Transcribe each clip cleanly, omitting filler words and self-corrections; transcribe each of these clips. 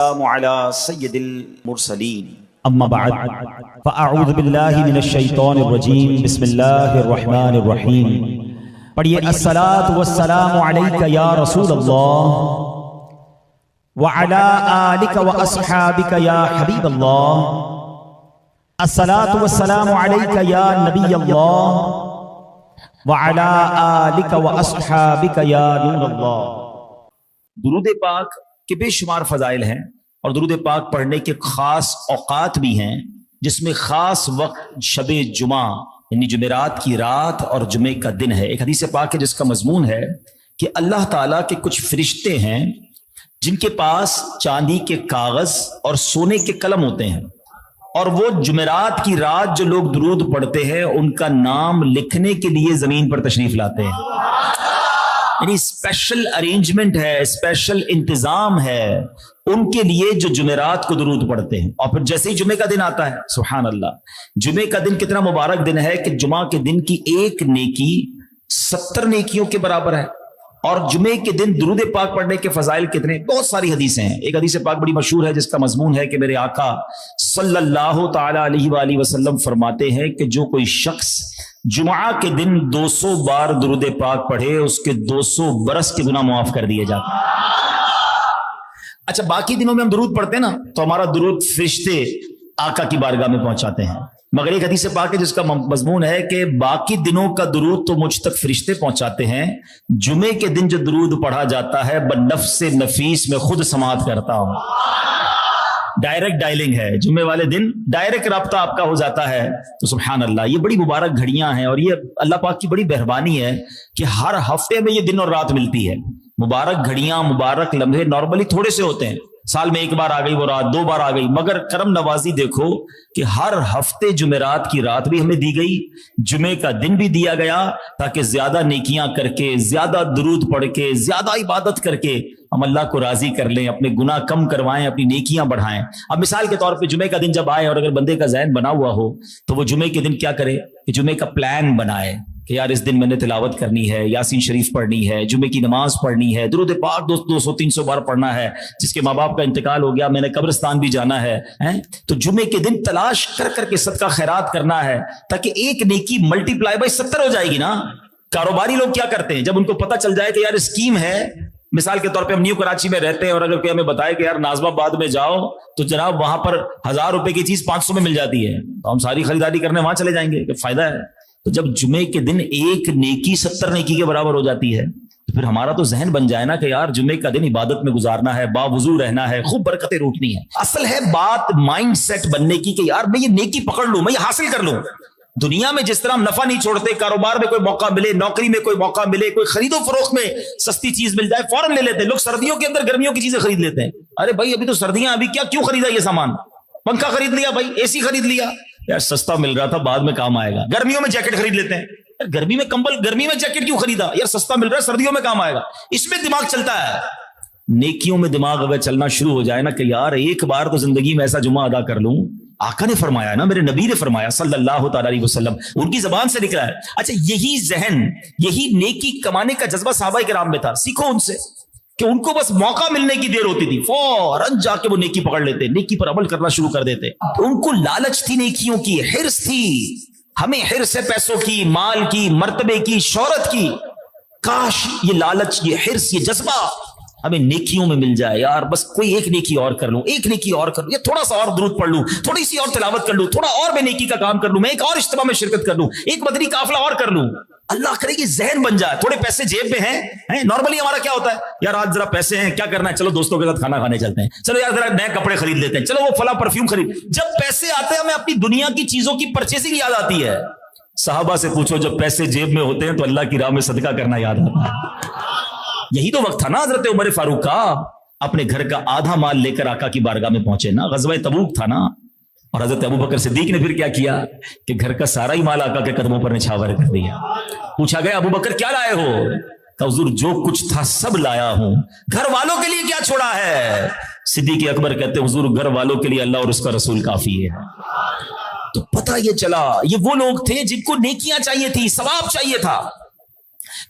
السلام على سید المرسلین اما بعد فاعوذ باللہ من الشیطان الرجیم بسم اللہ الرحمن الرحیم پڑھیے الصلاۃ والسلام علیک یا رسول اللہ وعلی آلک واصحابک یا حبیب اللہ الصلاۃ والسلام علیک یا نبی اللہ وعلی آلک واصحابک یا نور اللہ۔ درود پاک کے بے شمار فضائل ہیں اور درود پاک پڑھنے کے خاص اوقات بھی ہیں، جس میں خاص وقت شب جمعہ یعنی جمعرات کی رات اور جمعے کا دن ہے۔ ایک حدیث پاک ہے جس کا مضمون ہے کہ اللہ تعالیٰ کے کچھ فرشتے ہیں جن کے پاس چاندی کے کاغذ اور سونے کے قلم ہوتے ہیں، اور وہ جمعرات کی رات جو لوگ درود پڑھتے ہیں ان کا نام لکھنے کے لیے زمین پر تشریف لاتے ہیں۔ یعنی اسپیشل ارینجمنٹ ہے، اسپیشل انتظام ہے ان کے لیے جو جمعرات کو درود پڑھتے ہیں۔ اور پھر جیسے ہی جمعے کا دن آتا ہے، سبحان اللہ، جمعے کا دن کتنا مبارک دن ہے کہ جمعہ کے دن کی ایک نیکی 70 نیکیوں کے برابر ہے۔ اور جمعے کے دن درود پاک پڑھنے کے فضائل کتنے، بہت ساری حدیثیں ہیں۔ ایک حدیث پاک بڑی مشہور ہے جس کا مضمون ہے کہ میرے آقا صلی اللہ تعالی علیہ وآلہ وسلم فرماتے ہیں کہ جو کوئی شخص جمعہ کے دن 200 بار درود پاک پڑھے اس کے 200 برس کے گناہ معاف کر دیے جاتے ہیں۔ اچھا، باقی دنوں میں ہم درود پڑھتے ہیں نا تو ہمارا درود فرشتے آقا کی بارگاہ میں پہنچاتے ہیں، مگر ایک حدیث پاک ہے جس کا مضمون ہے کہ باقی دنوں کا درود تو مجھ تک فرشتے پہنچاتے ہیں، جمعے کے دن جو درود پڑھا جاتا ہے بنفس نفیس میں خود سماعت کرتا ہوں۔ ڈائریکٹ ڈائلنگ ہے، جمعے والے دن ڈائریکٹ رابطہ آپ کا ہو جاتا ہے۔ تو سبحان اللہ، یہ بڑی مبارک گھڑیاں ہیں اور یہ اللہ پاک کی بڑی مہربانی ہے کہ ہر ہفتے میں یہ دن اور رات ملتی ہے۔ مبارک گھڑیاں، مبارک لمحے نارملی تھوڑے سے ہوتے ہیں، سال میں ایک بار آ گئی وہ رات، 2 بار آ گئی، مگر کرم نوازی دیکھو کہ ہر ہفتے جمعرات کی رات بھی ہمیں دی گئی، جمعے کا دن بھی دیا گیا، تاکہ زیادہ نیکیاں کر کے، زیادہ درود پڑھ کے، زیادہ عبادت کر کے ہم اللہ کو راضی کر لیں، اپنے گناہ کم کروائیں، اپنی نیکیاں بڑھائیں۔ اب مثال کے طور پہ جمعے کا دن جب آئے اور اگر بندے کا ذہن بنا ہوا ہو تو وہ جمعے کے دن کیا کرے کہ جمعے کا پلان بنائے کہ یار اس دن میں نے تلاوت کرنی ہے، یاسین شریف پڑھنی ہے، جمعے کی نماز پڑھنی ہے، درود پاک 200-300 بار پڑھنا ہے، جس کے ماں باپ کا انتقال ہو گیا میں نے قبرستان بھی جانا ہے، تو جمعے کے دن تلاش کر کر کے صدقہ خیرات کرنا ہے، تاکہ ایک نیکی ملٹی پلائی بائی 70 ہو جائے گی نا۔ کاروباری لوگ کیا کرتے ہیں، جب ان کو پتہ چل جائے کہ یار اسکیم ہے، مثال کے طور پہ ہم نیو کراچی میں رہتے ہیں اور اگر کوئی ہمیں بتائے کہ یار ناظم آباد میں جاؤ تو جناب وہاں پر 1000 روپے کی چیز 500 میں مل جاتی ہے، تو ہم ساری خریداری کرنے وہاں چلے جائیں گے کہ فائدہ ہے۔ تو جب جمعے کے دن ایک نیکی 70 نیکی کے برابر ہو جاتی ہے تو پھر ہمارا تو ذہن بن جائے نا کہ یار جمعے کا دن عبادت میں گزارنا ہے، باوضو رہنا ہے، خوب برکتیں روٹنی ہے۔ اصل ہے بات مائنڈ سیٹ بننے کی کہ یار میں یہ نیکی پکڑ لوں، میں یہ حاصل کر لوں۔ دنیا میں جس طرح ہم نفع نہیں چھوڑتے، کاروبار میں کوئی موقع ملے، نوکری میں کوئی موقع ملے، کوئی خرید و فروخت میں سستی چیز مل جائے فوراً لے لیتے ہیں۔ لوگ سردیوں کے اندر گرمیوں کی چیزیں خرید لیتے ہیں، ارے بھائی ابھی تو سردیاں، ابھی کیوں خریدا یہ سامان، پنکھا خرید لیا بھائی، اے سی خرید لیا، یار سستا مل رہا تھا بعد میں کام آئے گا۔ گرمیوں میں جیکٹ خرید لیتے ہیں، گرمی میں کمبل، گرمی میں جیکٹ کیوں خریدا، یار سستا مل رہا ہے سردیوں میں کام آئے گا۔ اس میں دماغ چلتا ہے۔ نیکیوں میں دماغ اگر چلنا شروع ہو جائے نا کہ یار ایک بار تو زندگی میں ایسا جمعہ ادا کر لوں، آقا نے فرمایا نا، میرے نبی نے فرمایا صلی اللہ تعالی علیہ وسلم، ان کی زبان سے نکلا ہے۔ اچھا، یہی ذہن، یہی نیکی کمانے کا جذبہ صحابہ کرام میں تھا، سیکھو ان سے کہ ان کو بس موقع ملنے کی دیر ہوتی تھی، فوراً جا کے وہ نیکی پکڑ لیتے، نیکی پر عمل کرنا شروع کر دیتے۔ ان کو لالچ تھی، نیکیوں کی حرص تھی۔ ہمیں حرص ہے پیسوں کی، مال کی، مرتبے کی، شہرت کی، کاش یہ لالچ، یہ حرص، یہ جذبہ ہمیں نیکیوں میں مل جائے۔ یار بس کوئی ایک نیکی اور کر لوں، ایک نیکی اور کر لوں، یا تھوڑا سا اور درود پڑھ لوں، تھوڑی سی اور تلاوت کر لوں، تھوڑا اور میں نیکی کا کام کر لوں، میں ایک اور اجتماع میں شرکت کر لوں، ایک مدنی قافلہ اور کر لوں۔ اللہ کرے کہ ذہن بن جائے۔ تھوڑے پیسے جیب میں ہیں، نارملی ہمارا کیا ہوتا ہے، یار آج ذرا پیسے ہیں، کیا کرنا ہے، چلو دوستوں کے ساتھ کھانا کھانے چلتے ہیں، چلو یار ذرا نئے کپڑے خرید لیتے ہیں، چلو وہ فلاں پرفیوم خرید۔ جب پیسے آتے ہیں ہمیں اپنی دنیا کی چیزوں کی پرچیزنگ یاد آتی ہے۔ صحابہ سے پوچھو جب پیسے جیب میں ہوتے ہیں تو اللہ کی راہ میں صدقہ کرنا یاد آتا ہے۔ یہی تو وقت تھا نا حضرت عمر فاروق کا، اپنے گھر کا آدھا مال لے کر آقا کی بارگاہ میں پہنچے نا، غزوہ تبوک تھا نا، اور حضرت ابوبکر صدیق نے پھر کیا کیا کہ گھر کا سارا ہی مال آقا کے قدموں پر نچھاور کر دیا۔ پوچھا گیا ابوبکر کیا لائے ہو، کہ حضور جو کچھ تھا سب لایا ہوں، گھر والوں کے لیے کیا چھوڑا ہے؟ صدیق اکبر کہتے ہیں حضور گھر والوں کے لیے اللہ اور اس کا رسول کافی ہے۔ تو پتہ یہ چلا یہ وہ لوگ تھے جن کو نیکیاں چاہیے تھی، ثواب چاہیے تھا۔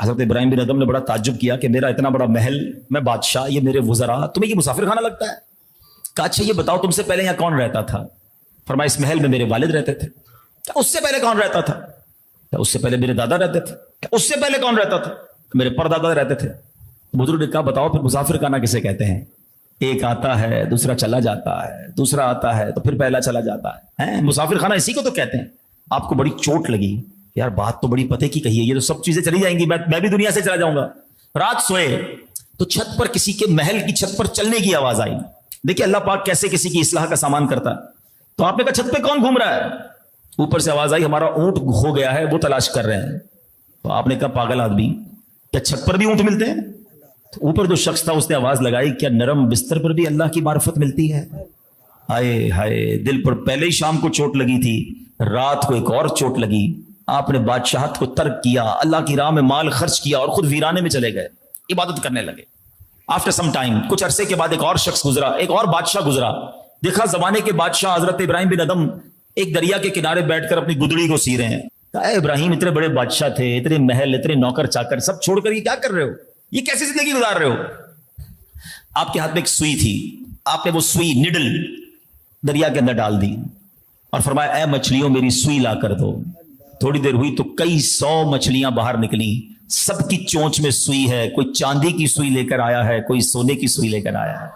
حضرت ابراہیم بن ادم نے بڑا تعجب کیا کہ میرا اتنا بڑا محل، میں بادشاہ، یہ میرے وزراء، تمہیں یہ مسافر خانہ لگتا ہے؟ کہا اچھا یہ بتاؤ تم سے پہلے یہاں کون رہتا تھا؟ فرمایا اس محل میں میرے والد رہتے تھے۔ اس سے پہلے کون رہتا تھا؟ اس سے پہلے میرے دادا رہتے تھے۔ اس سے پہلے کون رہتا تھا؟ میرے پردادا رہتے تھے۔ بزرگ نے کہا بتاؤ پھر مسافر خانہ کسے کہتے ہیں؟ ایک آتا ہے، دوسرا چلا جاتا ہے، دوسرا آتا ہے تو پھر پہلا چلا جاتا ہے، مسافر خانہ اسی کو تو کہتے ہیں۔ آپ کو بڑی چوٹ لگی، یار بات تو بڑی پتے کی کہی ہے، یہ تو سب چیزیں چلی جائیں گی، میں بھی دنیا سے چلا جاؤں گا۔ رات سوئے تو چھت پر کسی کے محل کی چھت پر چلنے کی آواز آئی۔ دیکھیں اللہ پاک کیسے کسی کی اصلاح کا سامان کرتا ہے۔ تو آپ نے کہا چھت پہ کون گھوم رہا ہے؟ اوپر سے آواز آئی ہمارا اونٹ ہو گیا ہے، وہ تلاش کر رہے ہیں۔ تو آپ نے کہا پاگل آدمی، کیا چھت پر بھی اونٹ ملتے ہیں؟ تو اوپر جو شخص تھا اس نے آواز لگائی کیا نرم بستر پر بھی اللہ کی معرفت ملتی ہے؟ ہائے ہائے، دل پر پہلے ہی شام کو چوٹ لگی تھی، رات کو ایک اور چوٹ لگی۔ آپ نے بادشاہت کو ترک کیا، اللہ کی راہ میں مال خرچ کیا اور خود ویرانے میں چلے گئے، عبادت کرنے لگے۔ آفٹر سم ٹائم، کچھ عرصے کے بعد ایک اور شخص گزرا، ایک اور بادشاہ گزرا۔ دیکھا زمانے کے بادشاہ حضرت ابراہیم بن ادم ایک دریا کے کنارے بیٹھ کر اپنی گدڑی کو سی رہے ہیں۔ کہا اے ابراہیم اتنے بڑے بادشاہ تھے، اتنے محل، اتنے نوکر چاکر سب چھوڑ کر یہ کیا کر رہے ہو؟ یہ کیسی زندگی گزار رہے ہو؟ آپ کے ہاتھ میں ایک سوئی تھی، آپ نے وہ سوئی نڈل دریا کے اندر ڈال دی اور فرمایا اے مچھلیوں میری سوئی لا کر دو۔ تھوڑی دیر ہوئی تو کئی 100 مچھلیاں باہر نکلی، سب کی چونچ میں سوئی ہے، کوئی چاندی کی سوئی لے کر آیا ہے، کوئی سونے کی سوئی لے کر آیا ہے۔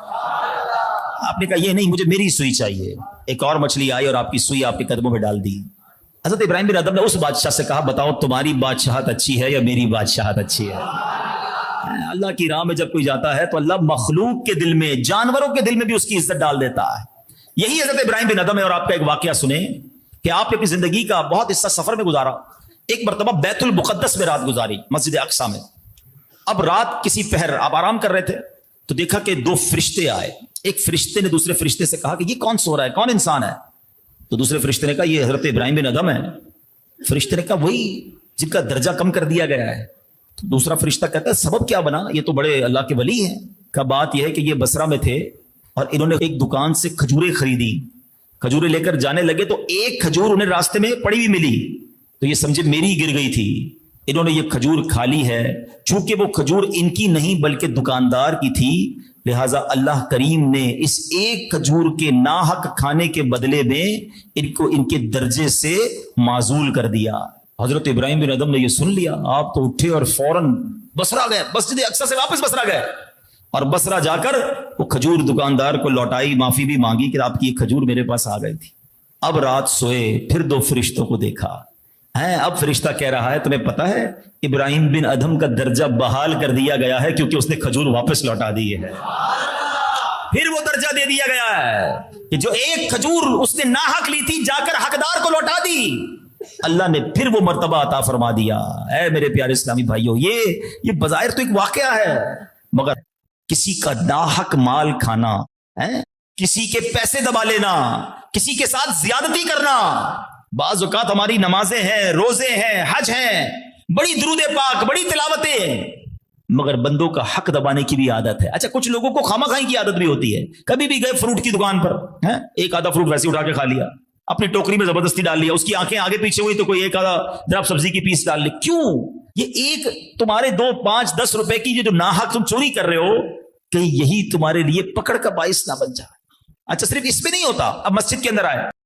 آپ نے کہا یہ نہیں، مجھے میری سوئی چاہیے۔ ایک اور مچھلی آئی اور آپ کی سوئی آپ کے قدموں میں ڈال دی۔ حضرت ابراہیم بن ادم نے اس بادشاہ سے کہا بتاؤ تمہاری بادشاہت اچھی ہے یا میری بادشاہت اچھی ہے؟ اللہ کی راہ میں جب کوئی جاتا ہے تو اللہ مخلوق کے دل میں، جانوروں کے دل میں بھی اس کی عزت ڈال دیتا ہے۔ یہی حضرت ابراہیم بن ادم ہے۔ اور آپ کا ایک واقعہ سنیں کہ آپ نے اپنی زندگی کا بہت حصہ سفر میں گزارا۔ ایک مرتبہ بیت المقدس میں رات گزاری، مسجد اقصی میں۔ اب رات کسی پہر آپ آرام کر رہے تھے تو دیکھا کہ 2 فرشتے آئے۔ ایک فرشتے نے دوسرے فرشتے سے کہا کہ یہ کون سو رہا ہے، کون انسان ہے؟ تو دوسرے فرشتے نے کہا یہ حضرت ابراہیم بن ادم ہے۔ فرشتے نے کہا وہی جن کا درجہ کم کر دیا گیا ہے۔ تو دوسرا فرشتہ کہتا ہے سبب کیا بنا، یہ تو بڑے اللہ کے ولی ہیں۔ کا بات یہ ہے کہ یہ بصرہ میں تھے اور انہوں نے ایک دکان سے کھجوریں خریدی، کھجوریں لے کر جانے لگے تو ایک کھجور انہیں راستے میں پڑی ہوئی ملی، تو یہ سمجھے میری گر گئی تھی، انہوں نے یہ کھجور کھا لی ہے۔ چونکہ وہ کھجور ان کی نہیں بلکہ دکاندار کی تھی، لہٰذا اللہ کریم نے اس ایک کھجور کے ناحق کھانے کے بدلے میں ان کو ان کے درجے سے معزول کر دیا۔ حضرت ابراہیم بن ادم نے یہ سن لیا، آپ تو اٹھے اور فوراً بصرہ گئے، مسجد اقصی سے واپس بصرہ گئے اور بصرہ جا کر وہ کھجور دکاندار کو لوٹائی، معافی بھی مانگی کہ آپ کی یہ کھجور میرے پاس آ گئی تھی۔ اب رات سوئے، پھر 2 فرشتوں کو دیکھا ہے۔ اب فرشتہ کہہ رہا ہے تمہیں پتا ہے ابراہیم بن ادم کا درجہ بحال کر دیا گیا ہے کیونکہ اس نے کھجور واپس لوٹا دی ہے۔ پھر وہ درجہ دے دیا گیا ہے کہ جو ایک کھجور اس نے ناحق لی تھی جا کر حقدار کو لوٹا دی، اللہ نے پھر وہ مرتبہ عطا فرما دیا۔ اے میرے پیارے اسلامی بھائیوں، یہ بظاہر تو ایک واقعہ ہے، مگر کسی کا ناحق مال کھانا، کسی کے پیسے دبا لینا، کسی کے ساتھ زیادتی کرنا، بعض اوقات ہماری نمازیں ہیں، روزے ہیں، حج ہیں، بڑی درود پاک، بڑی تلاوتیں، مگر بندوں کا حق دبانے کی بھی عادت ہے۔ اچھا کچھ لوگوں کو خامہ خائی کی عادت بھی ہوتی ہے، کبھی بھی گئے فروٹ کی دکان پر، ایک آدھا فروٹ ویسے اٹھا کے کھا لیا، اپنی ٹوکری میں زبردستی ڈال لیا، اس کی آنکھیں آگے پیچھے ہوئی تو کوئی ایک آدھا جناب سبزی کی پیس ڈال لی۔ کیوں؟ یہ ایک تمہارے 2، 5، 10 روپے کی جو ناحق تم چوری کر رہے ہو، کہ یہی تمہارے لیے پکڑ کا باعث نہ بن جائے۔ اچھا صرف اس میں نہیں ہوتا، اب مسجد کے اندر آئے